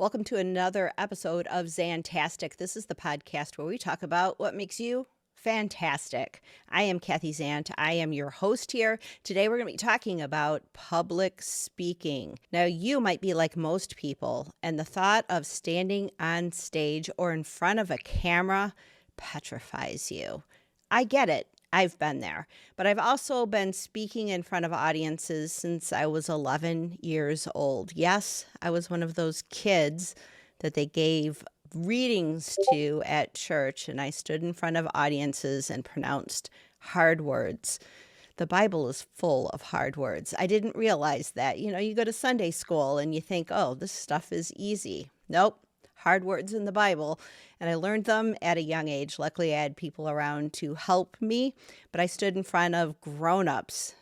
Welcome to another episode of Zantastic. This is the podcast where we talk about what makes you fantastic. I am Kathy Zant. I am your host here. Today we're going to be talking about public speaking. Now, you might be like most people, and the thought of standing on stage or in front of a camera petrifies you. I get it. I've been there, but I've also been speaking in front of audiences since I was 11 years old. Yes, I was one of those kids that they gave readings to at church, and I stood in front of audiences and pronounced hard words. The Bible is full of hard words. I didn't realize that. You go to Sunday school and you think, oh, this stuff is easy. Nope. Hard words in the Bible, and I learned them at a young age. Luckily, I had people around to help me, but I stood in front of grown-ups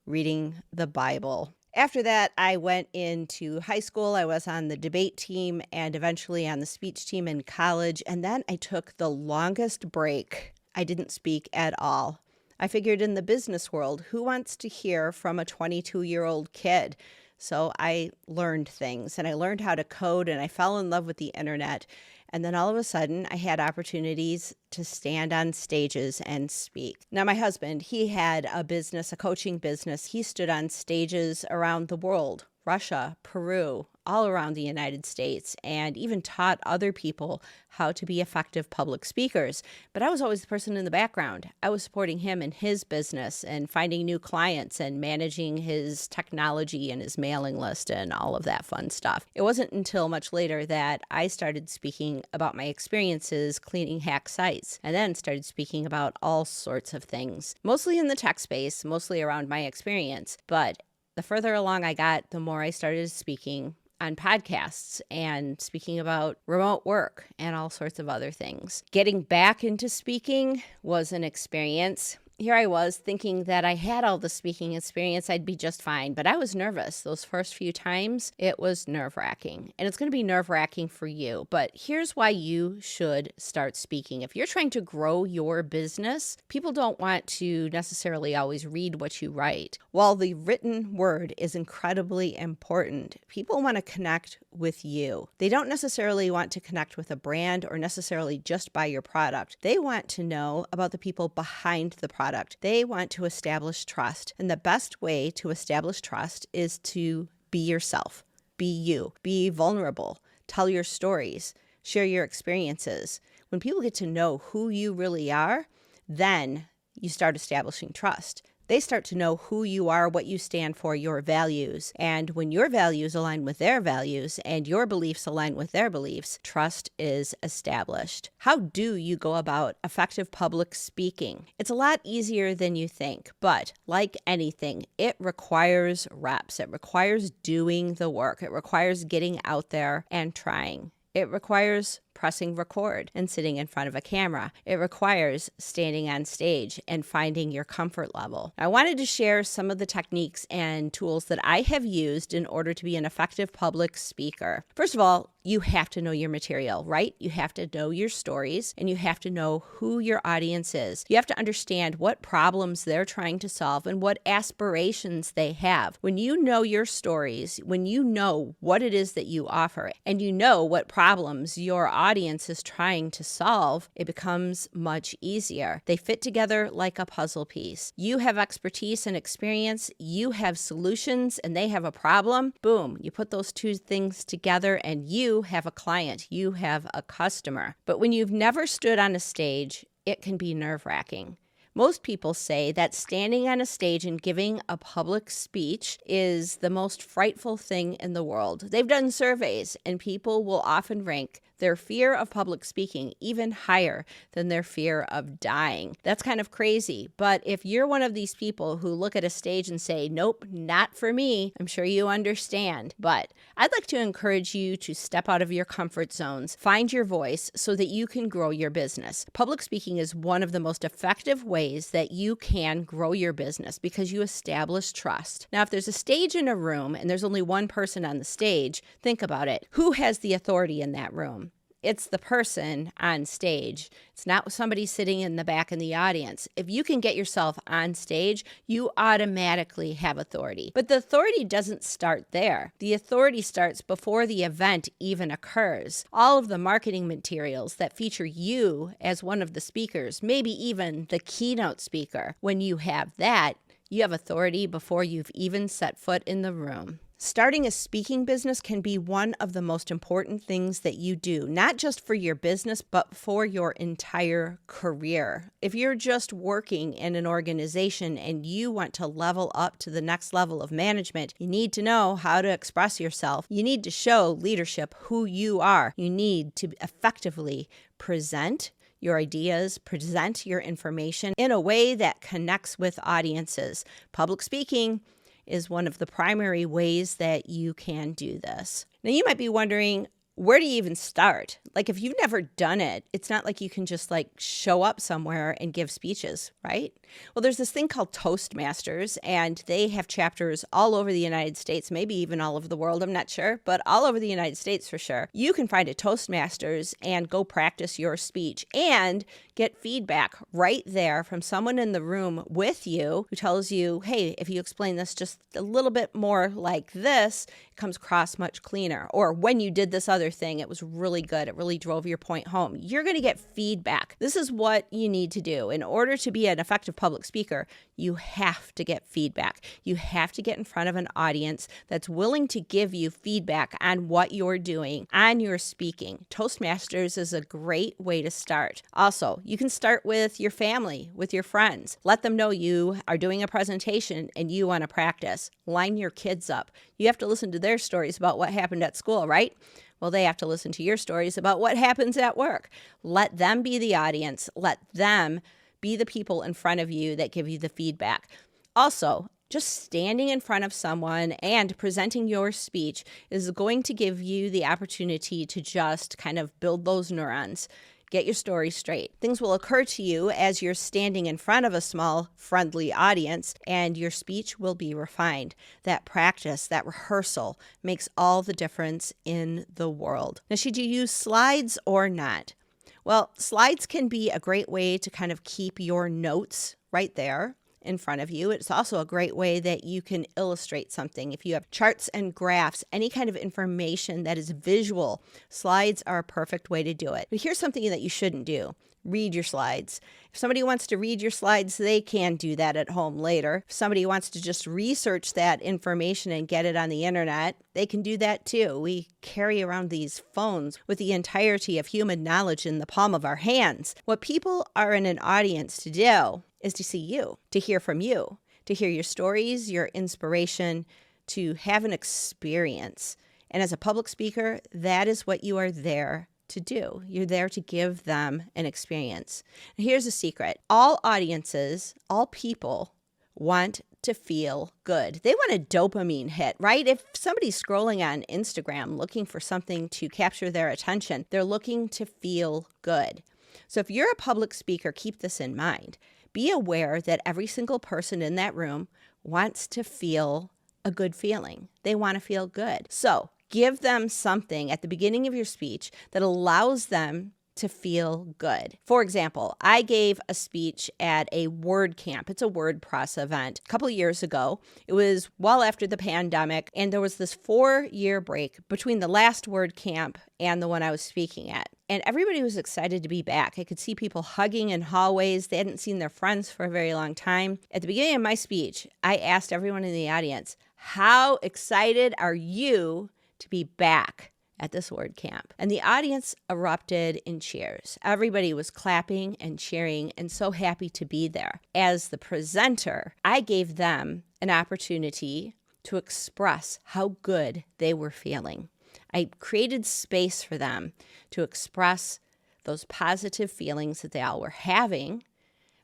reading the Bible. After that, I went into high school. I was on the debate team and eventually on the speech team in college, and then I took the longest break. I didn't speak at all. I figured in the business world, who wants to hear from a 22-year-old kid? So I learned things, and I learned how to code, and I fell in love with the internet. And then all of a sudden, I had opportunities to stand on stages and speak. Now, my husband, he had a business, a coaching business. He stood on stages around the world, Russia, Peru, all around the United States, and even taught other people how to be effective public speakers. But I was always the person in the background. I was supporting him in his business and finding new clients and managing his technology and his mailing list and all of that fun stuff. It wasn't until much later that I started speaking about my experiences cleaning hack sites, and then started speaking about all sorts of things, mostly in the tech space, mostly around my experience. But the further along I got, the more I started speaking on podcasts and speaking about remote work and all sorts of other things. Getting back into speaking was an experience. Here I was thinking that I had all the speaking experience, I'd be just fine, but I was nervous. Those first few times, it was nerve-wracking, and it's going to be nerve-wracking for you, but here's why you should start speaking. If you're trying to grow your business, people don't want to necessarily always read what you write. While the written word is incredibly important, people want to connect with you. They don't necessarily want to connect with a brand or necessarily just buy your product. They want to know about the people behind the product. They want to establish trust. And the best way to establish trust is to be yourself, be you, be vulnerable, tell your stories, share your experiences. When people get to know who you really are, then you start establishing trust. They start to know who you are, what you stand for, your values. And when your values align with their values and your beliefs align with their beliefs, trust is established. How do you go about effective public speaking? It's a lot easier than you think, but like anything, it requires reps. It requires doing the work. It requires getting out there and trying. It requires pressing record and sitting in front of a camera. It requires standing on stage and finding your comfort level. I wanted to share some of the techniques and tools that I have used in order to be an effective public speaker. First of all, you have to know your material, right? You have to know your stories, and you have to know who your audience is. You have to understand what problems they're trying to solve and what aspirations they have. When you know your stories, when you know what it is that you offer, and you know what problems your audience is trying to solve, it becomes much easier. They fit together like a puzzle piece. You have expertise and experience, you have solutions, and they have a problem. Boom, you put those two things together and you have a client, you have a customer. But when you've never stood on a stage, it can be nerve-wracking. Most people say that standing on a stage and giving a public speech is the most frightful thing in the world. They've done surveys, and people will often rank their fear of public speaking even higher than their fear of dying. That's kind of crazy, but if you're one of these people who look at a stage and say, nope, not for me, I'm sure you understand. But I'd like to encourage you to step out of your comfort zones, find your voice so that you can grow your business. Public speaking is one of the most effective ways that you can grow your business because you establish trust. Now, if there's a stage in a room and there's only one person on the stage, think about it. Who has the authority in that room? It's the person on stage. It's not somebody sitting in the back in the audience. If you can get yourself on stage, you automatically have authority. But the authority doesn't start there. The authority starts before the event even occurs. All of the marketing materials that feature you as one of the speakers, maybe even the keynote speaker, when you have that, you have authority before you've even set foot in the room. Starting a speaking business can be one of the most important things that you do, not just for your business, but for your entire career. If you're just working in an organization and you want to level up to the next level of management, you need to know how to express yourself. You need to show leadership who you are. You need to effectively present your ideas, present your information in a way that connects with audiences. Public speaking is one of the primary ways that you can do this. Now, you might be wondering, where do you even start? Like, if you've never done it, it's not like you can just show up somewhere and give speeches, right? Well, there's this thing called Toastmasters, and they have chapters all over the United States, maybe even all over the world, I'm not sure, but all over the United States for sure. You can find a Toastmasters and go practice your speech and get feedback right there from someone in the room with you who tells you, hey, if you explain this just a little bit more like this, it comes across much cleaner. Or when you did this other thing, it was really good. It really drove your point home. You're going to get feedback. This is what you need to do. In order to be an effective public speaker, you have to get feedback. You have to get in front of an audience that's willing to give you feedback on what you're doing, on your speaking. Toastmasters is a great way to start. Also, you can start with your family, with your friends. Let them know you are doing a presentation and you want to practice. Line your kids up. You have to listen to their stories about what happened at school, right? Well, they have to listen to your stories about what happens at work. Let them be the audience. Let them be the people in front of you that give you the feedback. Also, just standing in front of someone and presenting your speech is going to give you the opportunity to just kind of build those neurons. Get your story straight. Things will occur to you as you're standing in front of a small, friendly audience, and your speech will be refined. That practice, that rehearsal, makes all the difference in the world. Now, should you use slides or not? Well, slides can be a great way to kind of keep your notes right there in front of you. It's also a great way that you can illustrate something. If you have charts and graphs, any kind of information that is visual, slides are a perfect way to do it. But here's something that you shouldn't do. Read your slides. If somebody wants to read your slides, they can do that at home later. If somebody wants to just research that information and get it on the internet, they can do that too. We carry around these phones with the entirety of human knowledge in the palm of our hands. What people are in an audience to do is to see you, to hear from you, to hear your stories, your inspiration, to have an experience. And as a public speaker, that is what you are there to do. You're there to give them an experience. And here's a secret. All audiences, all people want to feel good. They want a dopamine hit, right? If somebody's scrolling on Instagram looking for something to capture their attention, they're looking to feel good. So if you're a public speaker, keep this in mind. Be aware that every single person in that room wants to feel a good feeling. They want to feel good. So give them something at the beginning of your speech that allows them to feel good. For example, I gave a speech at a word camp. It's a WordPress event a couple of years ago. It was well after the pandemic, and there was this 4-year break between the last word camp and the one I was speaking at. And everybody was excited to be back. I could see people hugging in hallways. They hadn't seen their friends for a very long time. At the beginning of my speech, I asked everyone in the audience, how excited are you to be back at this word camp? And the audience erupted in cheers. Everybody was clapping and cheering and so happy to be there. As the presenter, I gave them an opportunity to express how good they were feeling. I created space for them to express those positive feelings that they all were having,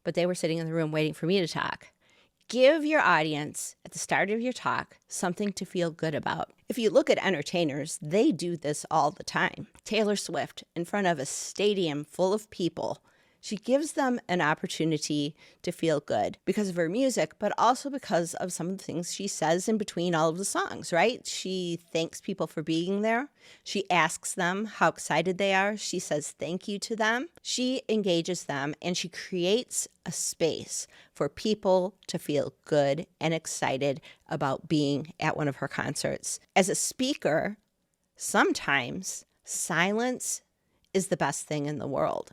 but they were sitting in the room waiting for me to talk. Give your audience, at the start of your talk, something to feel good about. If you look at entertainers, they do this all the time. Taylor Swift, in front of a stadium full of people, She gives them an opportunity to feel good because of her music, but also because of some of the things she says in between all of the songs, right? She thanks people for being there. She asks them how excited they are. She says thank you to them. She engages them, and she creates a space for people to feel good and excited about being at one of her concerts. As a speaker, sometimes silence is the best thing in the world.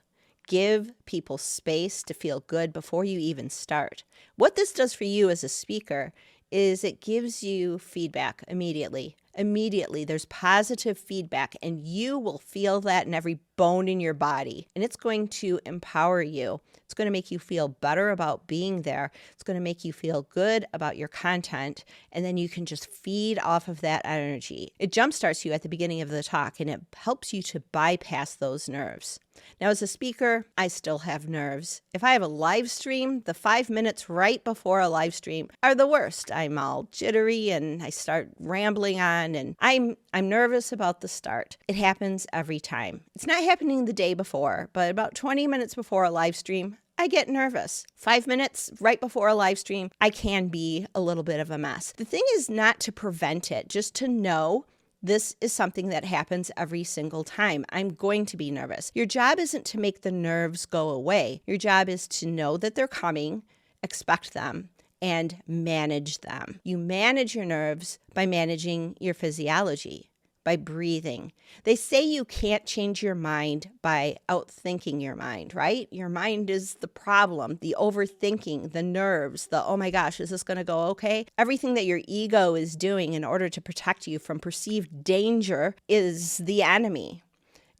Give people space to feel good before you even start. What this does for you as a speaker is it gives you feedback immediately. Immediately, there's positive feedback, and you will feel that in every bone in your body. And it's going to empower you. It's going to make you feel better about being there. It's going to make you feel good about your content. And then you can just feed off of that energy. It jumpstarts you at the beginning of the talk, and it helps you to bypass those nerves. Now, as a speaker, I still have nerves. If I have a live stream, the 5 minutes right before a live stream are the worst. I'm all jittery and I start rambling on, and I'm nervous about the start. It happens every time. It's not happening the day before, but about 20 minutes before a live stream, I get nervous. 5 minutes right before a live stream, I can be a little bit of a mess. The thing is not to prevent it, just to know this is something that happens every single time. I'm going to be nervous. Your job isn't to make the nerves go away. Your job is to know that they're coming, expect them, and manage them. You manage your nerves by managing your physiology, by breathing. They say you can't change your mind by outthinking your mind, right? Your mind is the problem, the overthinking, the nerves, the, oh my gosh, is this going to go okay? Everything that your ego is doing in order to protect you from perceived danger is the enemy.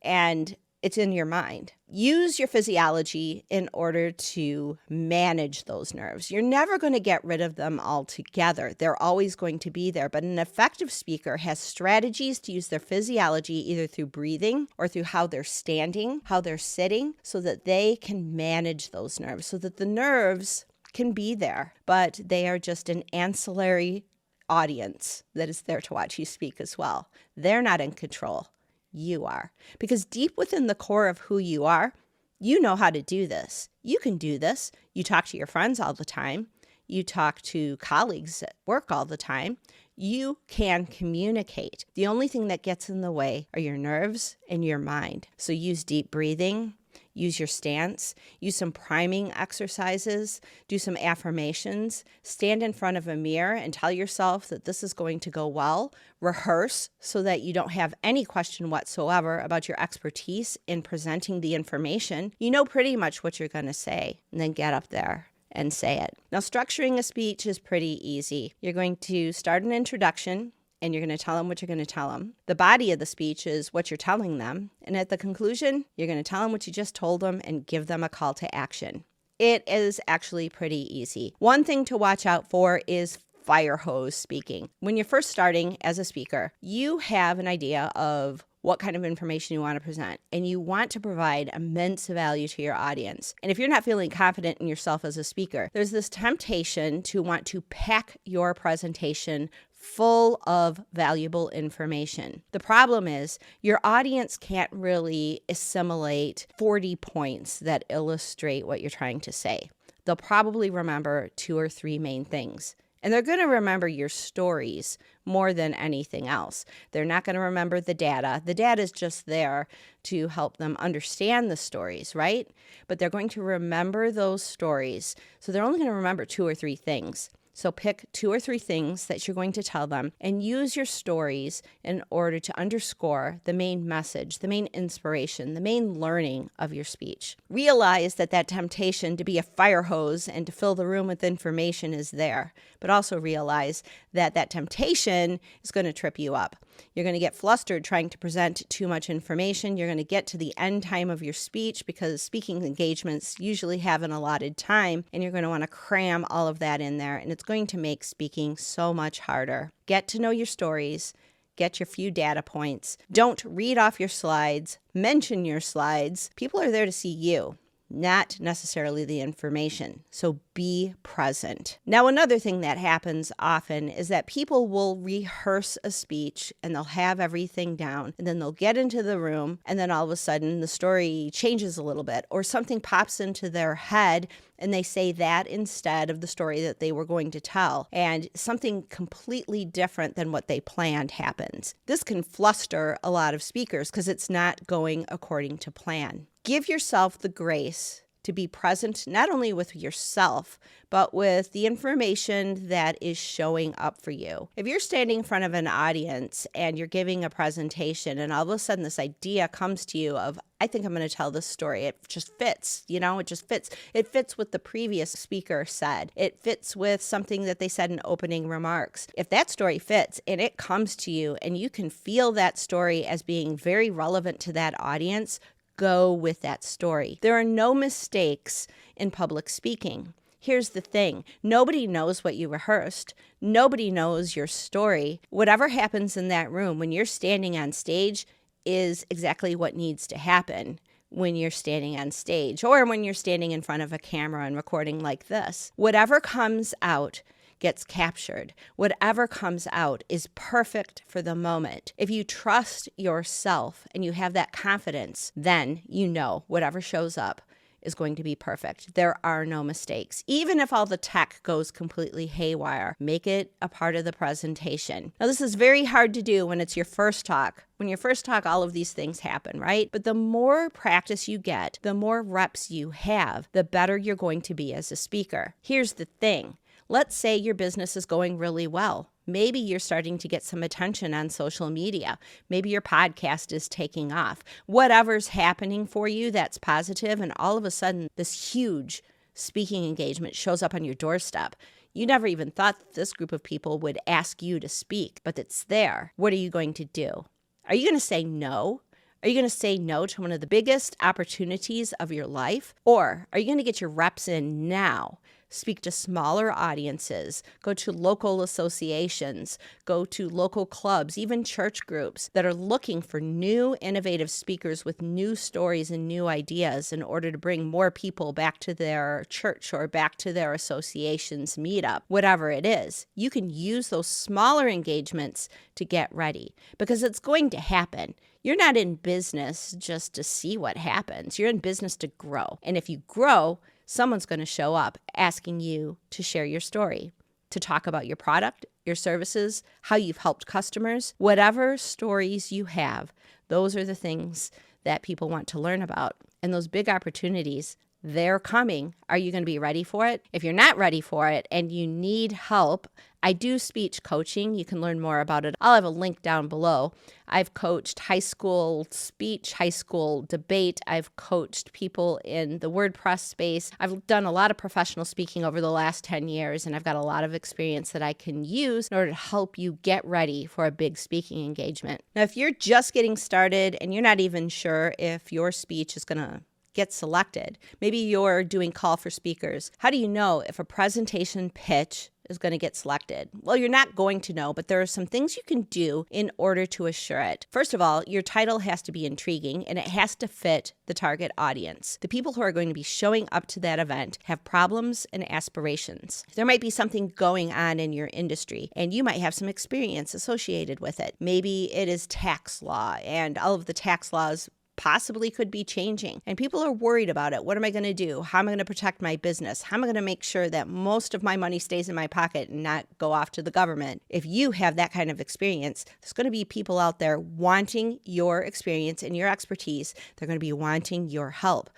And it's in your mind. Use your physiology in order to manage those nerves. You're never going to get rid of them altogether. They're always going to be there. But an effective speaker has strategies to use their physiology either through breathing or through how they're standing, how they're sitting, so that they can manage those nerves, so that the nerves can be there, but they are just an ancillary audience that is there to watch you speak as well. They're not in control. You are. Because deep within the core of who you are, you know how to do this. You can do this. You talk to your friends all the time. You talk to colleagues at work all the time. You can communicate. The only thing that gets in the way are your nerves and your mind. So use deep breathing. Use your stance, use some priming exercises, do some affirmations, stand in front of a mirror and tell yourself that this is going to go well. Rehearse so that you don't have any question whatsoever about your expertise in presenting the information. You know pretty much what you're going to say, and then get up there and say it. Now, structuring a speech is pretty easy. You're going to start an introduction, and you're going to tell them what you're going to tell them. The body of the speech is what you're telling them. And at the conclusion, you're going to tell them what you just told them and give them a call to action. It is actually pretty easy. One thing to watch out for is fire hose speaking. When you're first starting as a speaker, you have an idea of what kind of information you want to present, and you want to provide immense value to your audience. And if you're not feeling confident in yourself as a speaker, there's this temptation to want to pack your presentation full of valuable information. The problem is your audience can't really assimilate 40 points that illustrate what you're trying to say. They'll probably remember 2 or 3 main things. And they're going to remember your stories more than anything else. They're not going to remember the data. The data is just there to help them understand the stories, right? But they're going to remember those stories. So they're only going to remember 2 or 3 things. So pick 2 or 3 things that you're going to tell them and use your stories in order to underscore the main message, the main inspiration, the main learning of your speech. Realize that temptation to be a fire hose and to fill the room with information is there, but also realize that temptation is going to trip you up. You're going to get flustered trying to present too much information. You're going to get to the end time of your speech because speaking engagements usually have an allotted time, and you're going to want to cram all of that in there, and it's going to make speaking so much harder. Get to know your stories. Get your few data points. Don't read off your slides. Mention your slides. People are there to see you, not necessarily the information. So be present. Now, another thing that happens often is that people will rehearse a speech and they'll have everything down, and then they'll get into the room, and then all of a sudden the story changes a little bit, or something pops into their head and they say that instead of the story that they were going to tell, and something completely different than what they planned happens. This can fluster a lot of speakers because it's not going according to plan. Give yourself the grace to be present not only with yourself, but with the information that is showing up for you. If you're standing in front of an audience and you're giving a presentation and all of a sudden this idea comes to you of, I think I'm going to tell this story. It just fits, it just fits. It fits what the previous speaker said. It fits with something that they said in opening remarks. If that story fits and it comes to you and you can feel that story as being very relevant to that audience, go with that story. There are no mistakes in public speaking. Here's the thing. Nobody knows what you rehearsed. Nobody knows your story. Whatever happens in that room when you're standing on stage is exactly what needs to happen when you're standing on stage or when you're standing in front of a camera and recording like this. Whatever comes out gets captured. Whatever comes out is perfect for the moment. If you trust yourself and you have that confidence, then you know whatever shows up is going to be perfect. There are no mistakes. Even if all the tech goes completely haywire, make it a part of the presentation. Now, this is very hard to do when it's your first talk. When you first talk, all of these things happen, right? But the more practice you get, the more reps you have, the better you're going to be as a speaker. Here's the thing. Let's say your business is going really well. Maybe you're starting to get some attention on social media. Maybe your podcast is taking off. Whatever's happening for you that's positive, and all of a sudden this huge speaking engagement shows up on your doorstep. You never even thought that this group of people would ask you to speak, but it's there. What are you going to do? Are you going to say no? Are you going to say no to one of the biggest opportunities of your life? Or are you going to get your reps in now? Speak to smaller audiences, go to local associations, go to local clubs, even church groups that are looking for new, innovative speakers with new stories and new ideas in order to bring more people back to their church or back to their association's meetup, whatever it is. You can use those smaller engagements to get ready because it's going to happen. You're not in business just to see what happens. You're in business to grow. And if you grow, someone's going to show up asking you to share your story, to talk about your product, your services, how you've helped customers. Whatever stories you have, those are the things that people want to learn about. And those big opportunities, they're coming. Are you going to be ready for it? If you're not ready for it and you need help, I do speech coaching. You can learn more about it. I'll have a link down below. I've coached high school speech, high school debate. I've coached people in the WordPress space. I've done a lot of professional speaking over the last 10 years, and I've got a lot of experience that I can use in order to help you get ready for a big speaking engagement. Now, if you're just getting started and you're not even sure if your speech is going to get selected, maybe you're doing call for speakers. How do you know if a presentation pitch is going to get selected? Well, you're not going to know, but there are some things you can do in order to assure it. First of all, your title has to be intriguing and it has to fit the target audience. The people who are going to be showing up to that event have problems and aspirations. There might be something going on in your industry and you might have some experience associated with it. Maybe it is tax law and all of the tax laws possibly could be changing. And people are worried about it. What am I going to do? How am I going to protect my business? How am I going to make sure that most of my money stays in my pocket and not go off to the government? If you have that kind of experience, there's going to be people out there wanting your experience and your expertise. They're going to be wanting your help.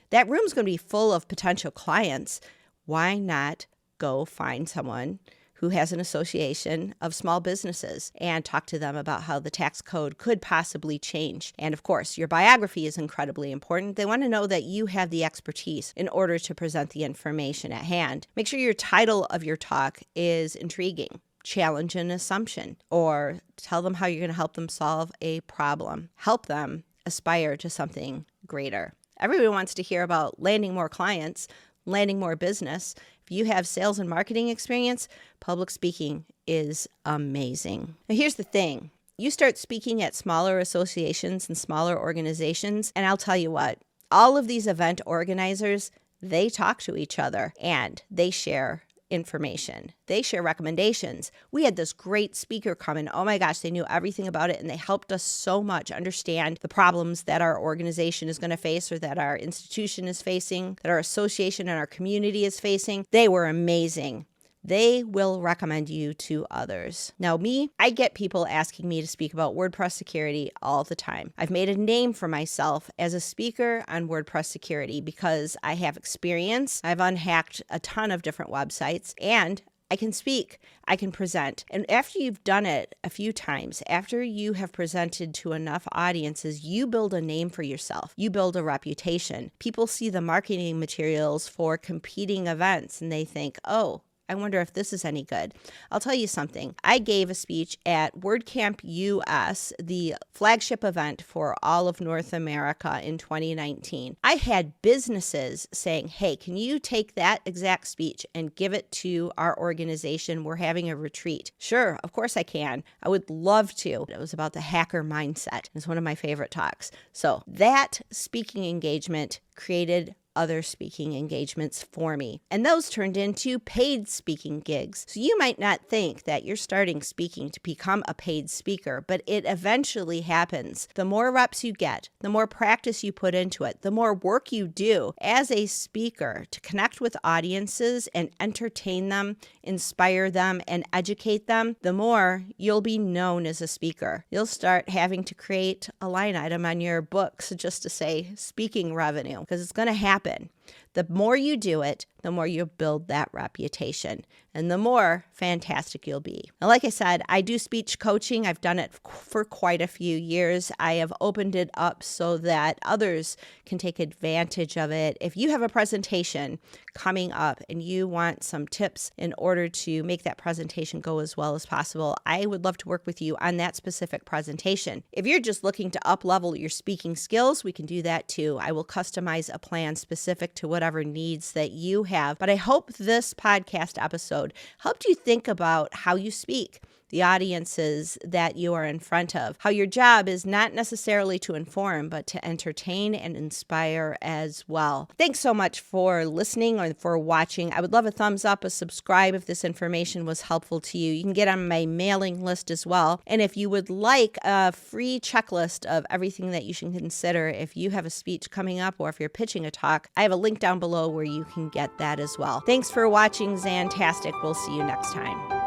That room's going to be full of potential clients. Why not go find someone who has an association of small businesses and talk to them about how the tax code could possibly change? And of course, your biography is incredibly important. They want to know that you have the expertise in order to present the information at hand. Make sure your title of your talk is intriguing. Challenge an assumption, or tell them how you're going to help them solve a problem. Help them aspire to something greater. Everyone wants to hear about landing more clients, landing more business. If you have sales and marketing experience, public speaking is amazing. Now, here's the thing. You start speaking at smaller associations and smaller organizations, and I'll tell you what, All of these event organizers, they talk to each other and they share information. They share recommendations. We had this great speaker come in. Oh my gosh, they knew everything about it and they helped us so much understand the problems that our organization is going to face or that our institution is facing, that our association and our community is facing. They were amazing. They will recommend you to others. Now, me, I get people asking me to speak about WordPress security all the time. I've made a name for myself as a speaker on WordPress security because I have experience. I've unhacked a ton of different websites and I can speak, I can present. And after you've done it a few times, after you have presented to enough audiences, you build a name for yourself. You build a reputation. People see the marketing materials for competing events and they think, oh, I wonder if this is any good. I'll tell you something. I gave a speech at WordCamp US, the flagship event for all of North America in 2019. I had businesses saying, hey, can you take that exact speech and give it to our organization? We're having a retreat. Sure, of course I can. I would love to. It was about the hacker mindset. It's one of my favorite talks. So that speaking engagement created other speaking engagements for me. And those turned into paid speaking gigs. So you might not think that you're starting speaking to become a paid speaker, but it eventually happens. The more reps you get, the more practice you put into it, the more work you do as a speaker to connect with audiences and entertain them, inspire them, and educate them, the more you'll be known as a speaker. You'll start having to create a line item on your books just to say speaking revenue, because it's going to happen. The more you do it, the more you build that reputation and the more fantastic you'll be. Now, like I said, I do speech coaching. I've done it for quite a few years. I have opened it up so that others can take advantage of it. If you have a presentation coming up and you want some tips in order to make that presentation go as well as possible, I would love to work with you on that specific presentation. If you're just looking to up-level your speaking skills, we can do that too. I will customize a plan specific to whatever needs that you have. But I hope this podcast episode helped you think about how you speak, the audiences that you are in front of, how your job is not necessarily to inform, but to entertain and inspire as well. Thanks so much for listening or for watching. I would love a thumbs up, a subscribe if this information was helpful to you. You can get on my mailing list as well. And if you would like a free checklist of everything that you should consider if you have a speech coming up or if you're pitching a talk, I have a link down below where you can get that as well. Thanks for watching Zantastic. We'll see you next time.